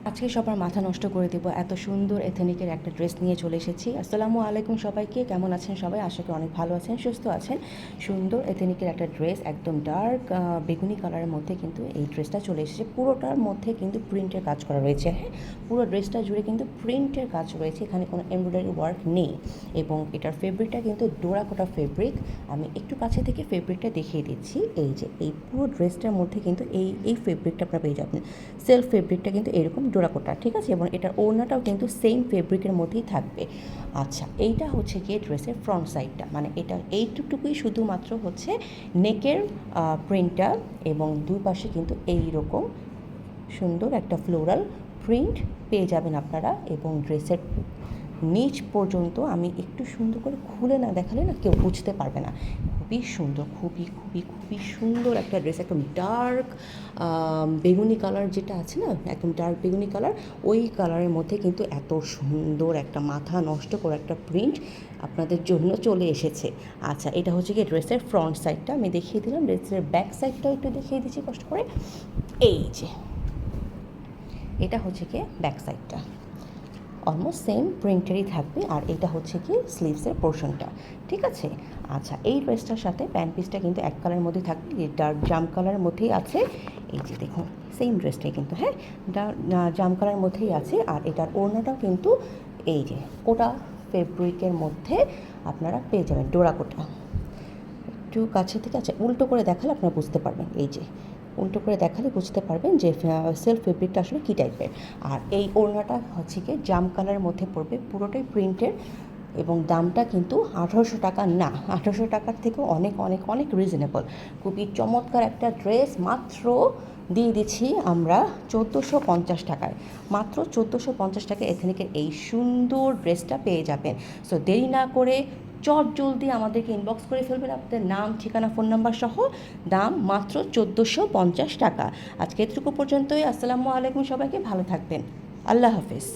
আজকে সবার মাথা নষ্ট করে দেবো, এত সুন্দর এথেনিকের একটা ড্রেস নিয়ে চলে এসেছি। আসসালামু আলাইকুম সবাইকে, কেমন আছেন সবাই? আশা করি অনেক ভালো আছেন, সুস্থ আছেন। সুন্দর এথেনিকের একটা ড্রেস, একদম ডার্ক বেগুনি কালারের মধ্যে কিন্তু এই ড্রেসটা চলে এসেছে। পুরোটার মধ্যে কিন্তু প্রিন্টের কাজ করা রয়েছে। হ্যাঁ, পুরো ড্রেসটা জুড়ে কিন্তু প্রিন্টের কাজ রয়েছে, এখানে কোনো এমব্রয়ডারি ওয়ার্ক নেই। এবং এটার ফেব্রিকটা কিন্তু ডোরাকোটা ফেব্রিক। আমি একটু কাছে থেকে ফেব্রিকটা দেখিয়ে দিচ্ছি। এই যে এই পুরো ড্রেসটার মধ্যে কিন্তু এই ফেব্রিকটা আপনারা পেয়ে যাবেন। সেলফ ফেব্রিকটা কিন্তু এরকম ডোরাকোটা, ঠিক আছে? এবং এটার ওড়নাটাও কিন্তু সেম ফেব্রিকের মধ্যেই থাকবে। আচ্ছা, এইটা হচ্ছে গিয়ে ড্রেসের ফ্রন্ট সাইডটা, মানে এটা এইটুকুই শুধুমাত্র হচ্ছে নেকের প্রিন্টটা, এবং দুই পাশে কিন্তু এইরকম সুন্দর একটা ফ্লোরাল প্রিন্ট পেয়ে যাবেন আপনারা। এবং ড্রেসের নিচ পর্যন্ত আমি একটু সুন্দর করে খুলে না দেখালে না কেউ বুঝতে পারবে না। খুবই সুন্দর, খুবই খুবই খুবই সুন্দর একটা ড্রেস, একদম ডার্ক বেগুনি কালার যেটা আছে না, একদম ডার্ক বেগুনি কালার, ওই কালারের মধ্যে কিন্তু এত সুন্দর একটা মাথা নষ্ট করে একটা প্রিন্ট আপনাদের জন্য চলে এসেছে। আচ্ছা, এটা হচ্ছে কি ড্রেসের ফ্রন্ট সাইডটা আমি দেখিয়ে দিলাম। ড্রেসের ব্যাক সাইডটাও একটু দেখিয়ে দিচ্ছি কষ্ট করে। এই যে এটা হচ্ছে কি ব্যাক সাইডটা, অলমোস্ট সেম প্রিন্টেরই থাকবে। আর এটা হচ্ছে কি স্লিভসের পোর্শনটা, ঠিক আছে? আচ্ছা, এই ড্রেসটার সাথে প্যান্ট পিসটা কিন্তু এক কালারের মধ্যে থাকবে, ডার্ক জাম কালারের মধ্যেই আছে। এই যে দেখুন, সেম ড্রেসটাই কিন্তু, হ্যাঁ, জাম কালারের মধ্যেই আছে। আর এটার ওড়নাটাও কিন্তু এই যে কোটা ফেব্রিকের মধ্যে আপনারা পেয়ে যাবেন, ডোরাকোটা। একটু কাছে থেকে, আচ্ছা উল্টো করে দেখালে আপনারা বুঝতে পারবেন। এই যে উল্টো করে দেখালে বুঝতে পারবেন যে সেলফ ফেব্রিকটা আসলে কী টাইপের। আর এই ওড়নাটা হচ্ছে কি জাম কালারের মধ্যে পড়বে, পুরোটাই প্রিন্টের। এবং দামটা কিন্তু 1800 টাকা না, 1800 টাকার থেকেও অনেক অনেক অনেক রিজনেবল। খুবই চমৎকার একটা ড্রেস, মাত্র দিয়ে দিচ্ছি আমরা 1450 টাকায়। মাত্র 1450 টাকায় এথেনিকের এই সুন্দর ড্রেসটা পেয়ে যাবেন। সো দেরি না করে চট জলদি আমাদেরকে ইনবক্স করে ফেলবেন আপনাদের নাম, ঠিকানা, ফোন নাম্বার সহ। দাম মাত্র 1450 টাকা। আজকে এতটুকু পর্যন্তই। আসসালামু আলাইকুম সবাইকে, ভালো থাকবেন। আল্লাহ হাফেজ।